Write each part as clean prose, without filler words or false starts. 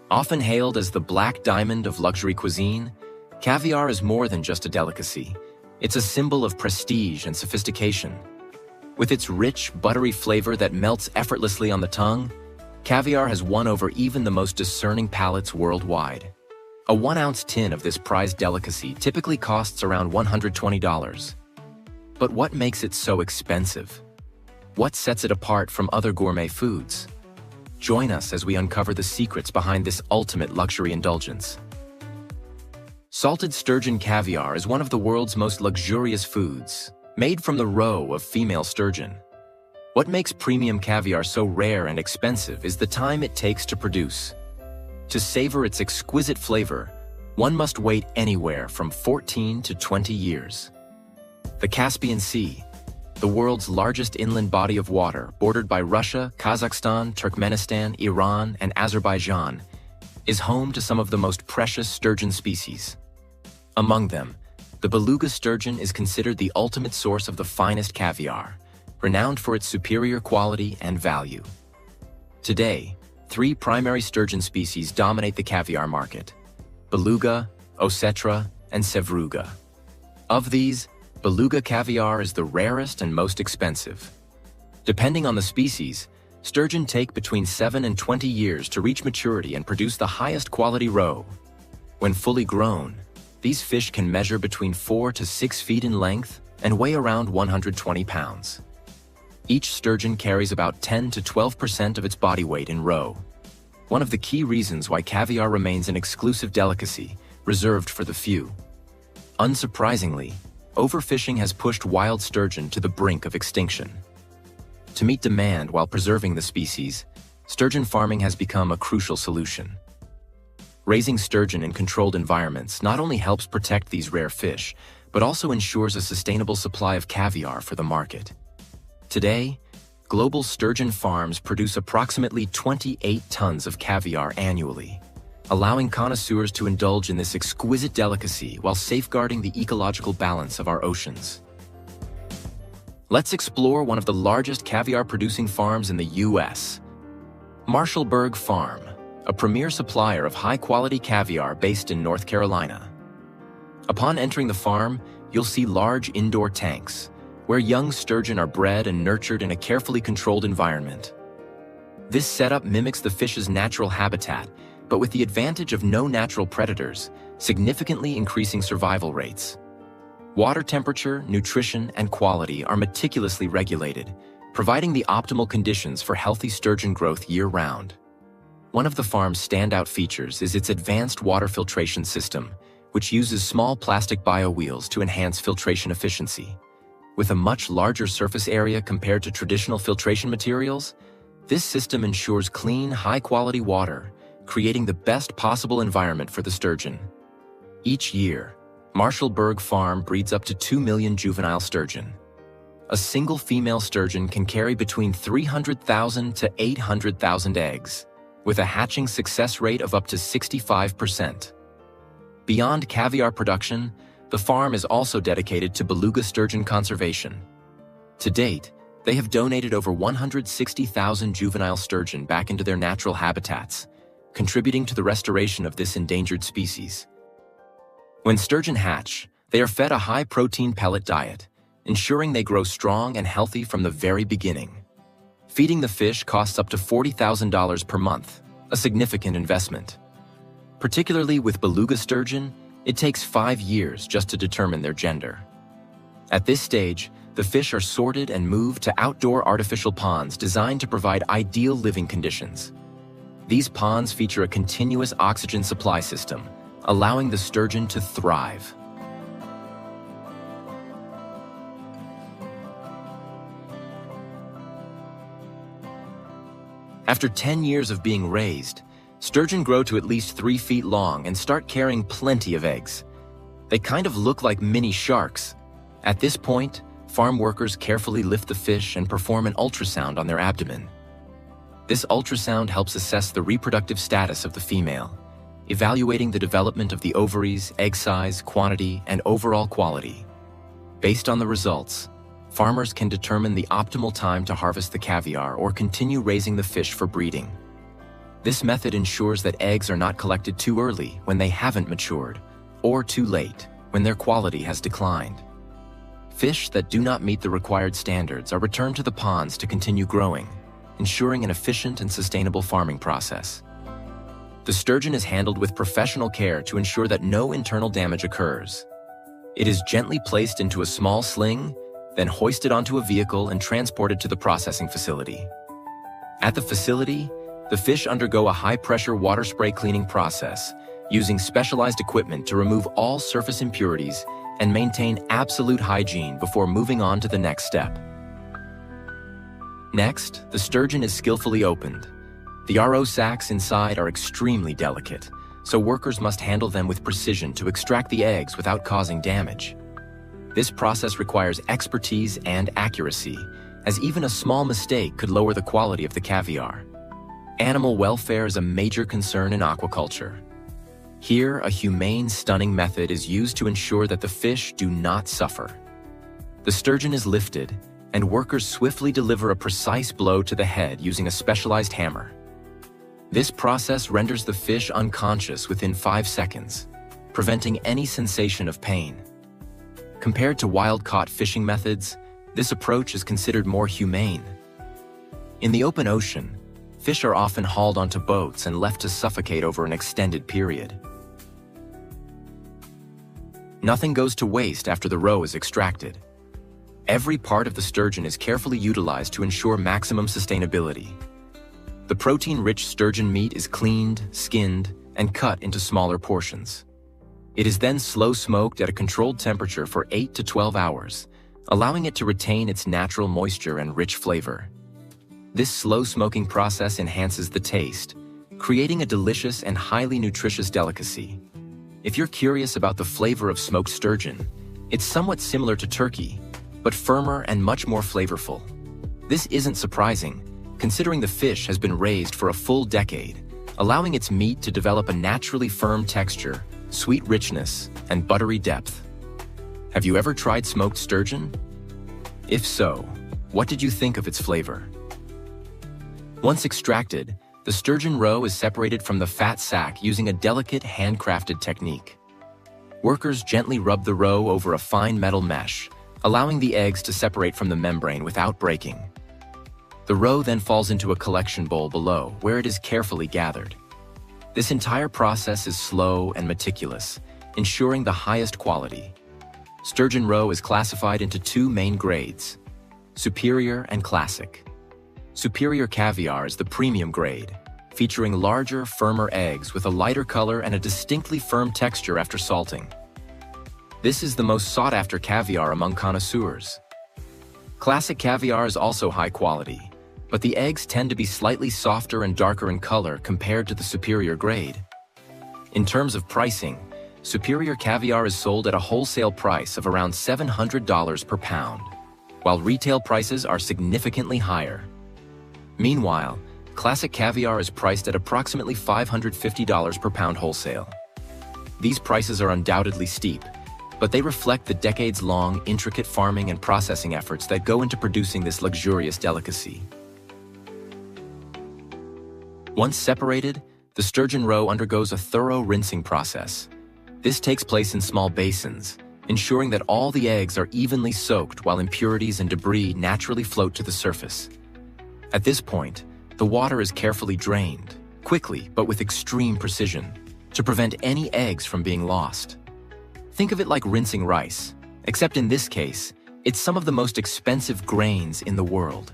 Often hailed as the black diamond of luxury cuisine, caviar is more than just a delicacy. It's a symbol of prestige and sophistication. With its rich, buttery flavor that melts effortlessly on the tongue, caviar has won over even the most discerning palates worldwide. A 1-ounce tin of this prized delicacy typically costs around $120. But what makes it so expensive? What sets it apart from other gourmet foods? Join us as we uncover the secrets behind this ultimate luxury indulgence. Salted sturgeon caviar is one of the world's most luxurious foods, made from the roe of female sturgeon. What makes premium caviar so rare and expensive is the time it takes to produce. To savor its exquisite flavor, one must wait anywhere from 14 to 20 years. The Caspian Sea, the world's largest inland body of water, bordered by Russia, Kazakhstan, Turkmenistan, Iran, and Azerbaijan, is home to some of the most precious sturgeon species. Among them, the beluga sturgeon is considered the ultimate source of the finest caviar, renowned for its superior quality and value. Today, 3 primary sturgeon species dominate the caviar market: beluga, osetra, and sevruga. Of these, beluga caviar is the rarest and most expensive. Depending on the species, sturgeon take between 7 and 20 years to reach maturity and produce the highest quality roe. When fully grown, these fish can measure between 4 to 6 feet in length and weigh around 120 pounds. Each sturgeon carries about 10 to 12% of its body weight in roe. One of the key reasons why caviar remains an exclusive delicacy, reserved for the few. Unsurprisingly, overfishing has pushed wild sturgeon to the brink of extinction. To meet demand while preserving the species, sturgeon farming has become a crucial solution. Raising sturgeon in controlled environments not only helps protect these rare fish, but also ensures a sustainable supply of caviar for the market. Today, global sturgeon farms produce approximately 28 tons of caviar annually, allowing connoisseurs to indulge in this exquisite delicacy while safeguarding the ecological balance of our oceans. Let's explore one of the largest caviar-producing farms in the U.S., Marshallberg Farm, a premier supplier of high-quality caviar based in North Carolina. Upon entering the farm, you'll see large indoor tanks, where young sturgeon are bred and nurtured in a carefully controlled environment. This setup mimics the fish's natural habitat, but with the advantage of no natural predators, significantly increasing survival rates. Water temperature, nutrition, and quality are meticulously regulated, providing the optimal conditions for healthy sturgeon growth year-round. One of the farm's standout features is its advanced water filtration system, which uses small plastic biowheels to enhance filtration efficiency. With a much larger surface area compared to traditional filtration materials, this system ensures clean, high-quality water, creating the best possible environment for the sturgeon. Each year, Marshallberg Farm breeds up to 2 million juvenile sturgeon. A single female sturgeon can carry between 300,000 to 800,000 eggs, with a hatching success rate of up to 65%. Beyond caviar production, the farm is also dedicated to beluga sturgeon conservation. To date, they have donated over 160,000 juvenile sturgeon back into their natural habitats, contributing to the restoration of this endangered species. When sturgeon hatch, they are fed a high-protein pellet diet, ensuring they grow strong and healthy from the very beginning. Feeding the fish costs up to $40,000 per month, a significant investment. Particularly with beluga sturgeon, it takes 5 years just to determine their gender. At this stage, the fish are sorted and moved to outdoor artificial ponds designed to provide ideal living conditions. These ponds feature a continuous oxygen supply system, allowing the sturgeon to thrive. After 10 years of being raised, sturgeon grow to at least 3 feet long and start carrying plenty of eggs. They kind of look like mini sharks. At this point, farm workers carefully lift the fish and perform an ultrasound on their abdomen. This ultrasound helps assess the reproductive status of the female, evaluating the development of the ovaries, egg size, quantity, and overall quality. Based on the results, farmers can determine the optimal time to harvest the caviar or continue raising the fish for breeding. This method ensures that eggs are not collected too early when they haven't matured, or too late when their quality has declined. Fish that do not meet the required standards are returned to the ponds to continue growing, ensuring an efficient and sustainable farming process. The sturgeon is handled with professional care to ensure that no internal damage occurs. It is gently placed into a small sling, then hoisted onto a vehicle and transported to the processing facility. At the facility, the fish undergo a high-pressure water spray cleaning process, using specialized equipment to remove all surface impurities and maintain absolute hygiene before moving on to the next step. Next, the sturgeon is skillfully opened. The RO sacs inside are extremely delicate, so workers must handle them with precision to extract the eggs without causing damage. This process requires expertise and accuracy, as even a small mistake could lower the quality of the caviar. Animal welfare is a major concern in aquaculture. Here, a humane stunning method is used to ensure that the fish do not suffer. The sturgeon is lifted, and workers swiftly deliver a precise blow to the head using a specialized hammer. This process renders the fish unconscious within 5 seconds, preventing any sensation of pain. Compared to wild-caught fishing methods, this approach is considered more humane. In the open ocean, fish are often hauled onto boats and left to suffocate over an extended period. Nothing goes to waste after the roe is extracted. Every part of the sturgeon is carefully utilized to ensure maximum sustainability. The protein-rich sturgeon meat is cleaned, skinned, and cut into smaller portions. It is then slow smoked at a controlled temperature for 8 to 12 hours, allowing it to retain its natural moisture and rich flavor. This slow smoking process enhances the taste, creating a delicious and highly nutritious delicacy. If you're curious about the flavor of smoked sturgeon, it's somewhat similar to turkey, but firmer and much more flavorful. This isn't surprising, considering the fish has been raised for a full decade, allowing its meat to develop a naturally firm texture, sweet richness, and buttery depth. Have you ever tried smoked sturgeon? If so, what did you think of its flavor? Once extracted, the sturgeon roe is separated from the fat sac using a delicate handcrafted technique. Workers gently rub the roe over a fine metal mesh, allowing the eggs to separate from the membrane without breaking. The roe then falls into a collection bowl below, where it is carefully gathered. This entire process is slow and meticulous, ensuring the highest quality. Sturgeon roe is classified into 2 main grades: superior and classic. Superior caviar is the premium grade, featuring larger, firmer eggs with a lighter color and a distinctly firm texture after salting. This is the most sought-after caviar among connoisseurs. Classic caviar is also high quality, but the eggs tend to be slightly softer and darker in color compared to the superior grade. In terms of pricing, superior caviar is sold at a wholesale price of around $700 per pound, while retail prices are significantly higher. Meanwhile, classic caviar is priced at approximately $550 per pound wholesale. These prices are undoubtedly steep, but they reflect the decades-long, intricate farming and processing efforts that go into producing this luxurious delicacy. Once separated, the sturgeon roe undergoes a thorough rinsing process. This takes place in small basins, ensuring that all the eggs are evenly soaked while impurities and debris naturally float to the surface. At this point, the water is carefully drained, quickly but with extreme precision, to prevent any eggs from being lost. Think of it like rinsing rice, except in this case, it's some of the most expensive grains in the world.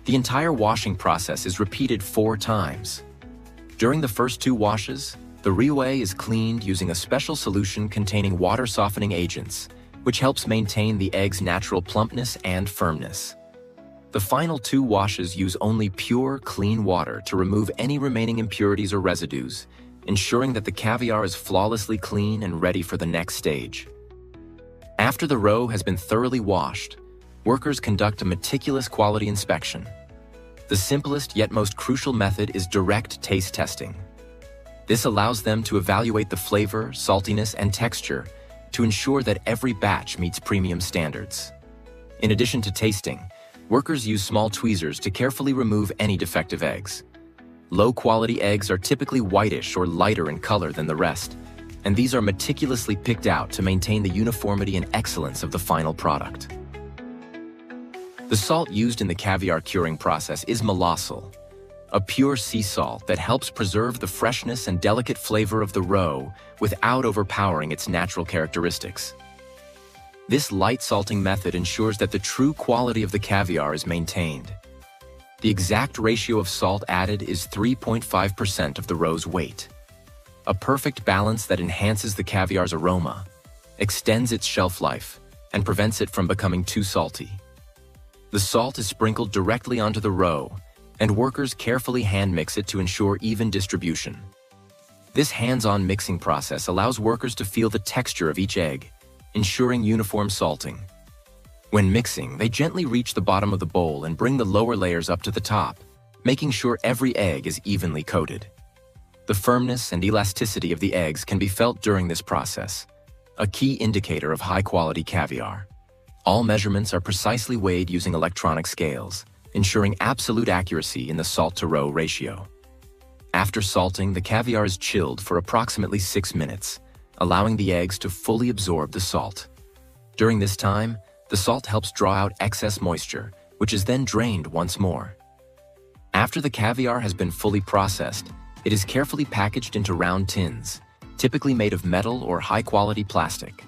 The entire washing process is repeated 4 times. During the first 2 washes, the roe is cleaned using a special solution containing water-softening agents, which helps maintain the egg's natural plumpness and firmness. The final 2 washes use only pure, clean water to remove any remaining impurities or residues, ensuring that the caviar is flawlessly clean and ready for the next stage. After the roe has been thoroughly washed, workers conduct a meticulous quality inspection. The simplest yet most crucial method is direct taste testing. This allows them to evaluate the flavor, saltiness, and texture to ensure that every batch meets premium standards. In addition to tasting, workers use small tweezers to carefully remove any defective eggs. Low-quality eggs are typically whitish or lighter in color than the rest, and these are meticulously picked out to maintain the uniformity and excellence of the final product. The salt used in the caviar curing process is molossil, a pure sea salt that helps preserve the freshness and delicate flavor of the roe without overpowering its natural characteristics. This light salting method ensures that the true quality of the caviar is maintained. The exact ratio of salt added is 3.5% of the roe's weight, a perfect balance that enhances the caviar's aroma, extends its shelf life, and prevents it from becoming too salty. The salt is sprinkled directly onto the roe, and workers carefully hand mix it to ensure even distribution. This hands-on mixing process allows workers to feel the texture of each egg, ensuring uniform salting. When mixing, they gently reach the bottom of the bowl and bring the lower layers up to the top, making sure every egg is evenly coated. The firmness and elasticity of the eggs can be felt during this process, a key indicator of high-quality caviar. All measurements are precisely weighed using electronic scales, ensuring absolute accuracy in the salt-to-roe ratio. After salting, the caviar is chilled for approximately 6 minutes, allowing the eggs to fully absorb the salt. During this time, the salt helps draw out excess moisture, which is then drained once more. After the caviar has been fully processed, it is carefully packaged into round tins, typically made of metal or high-quality plastic.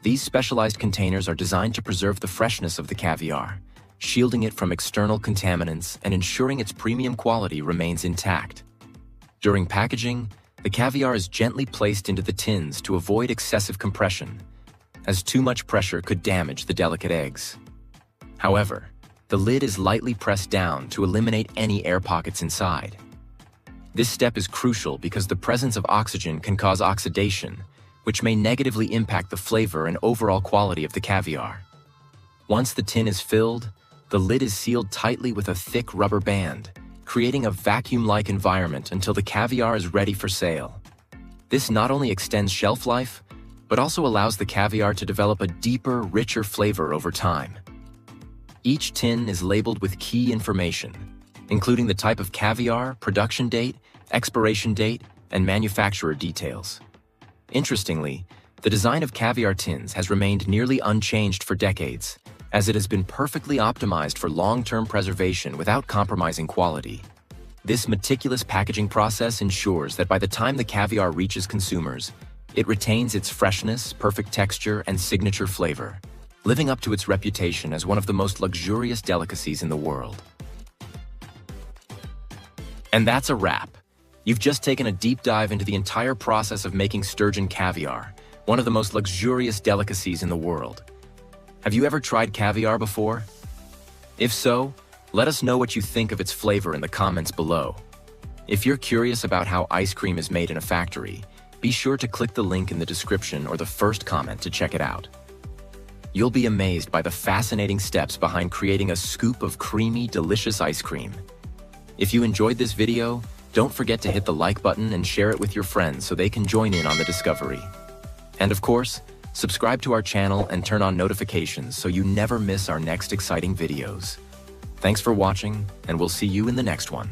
These specialized containers are designed to preserve the freshness of the caviar, shielding it from external contaminants and ensuring its premium quality remains intact. During packaging, the caviar is gently placed into the tins to avoid excessive compression, as too much pressure could damage the delicate eggs. However, the lid is lightly pressed down to eliminate any air pockets inside. This step is crucial because the presence of oxygen can cause oxidation, which may negatively impact the flavor and overall quality of the caviar. Once the tin is filled, the lid is sealed tightly with a thick rubber band, creating a vacuum-like environment until the caviar is ready for sale. This not only extends shelf life, but also allows the caviar to develop a deeper, richer flavor over time. Each tin is labeled with key information, including the type of caviar, production date, expiration date, and manufacturer details. Interestingly, the design of caviar tins has remained nearly unchanged for decades, as it has been perfectly optimized for long-term preservation without compromising quality. This meticulous packaging process ensures that by the time the caviar reaches consumers, it retains its freshness, perfect texture, and signature flavor, living up to its reputation as one of the most luxurious delicacies in the world. And that's a wrap. You've just taken a deep dive into the entire process of making sturgeon caviar, one of the most luxurious delicacies in the world. Have you ever tried caviar before? If so, let us know what you think of its flavor in the comments below. If you're curious about how ice cream is made in a factory, be sure to click the link in the description or the first comment to check it out. You'll be amazed by the fascinating steps behind creating a scoop of creamy, delicious ice cream. If you enjoyed this video, don't forget to hit the like button and share it with your friends so they can join in on the discovery. And of course, subscribe to our channel and turn on notifications so you never miss our next exciting videos. Thanks for watching, and we'll see you in the next one.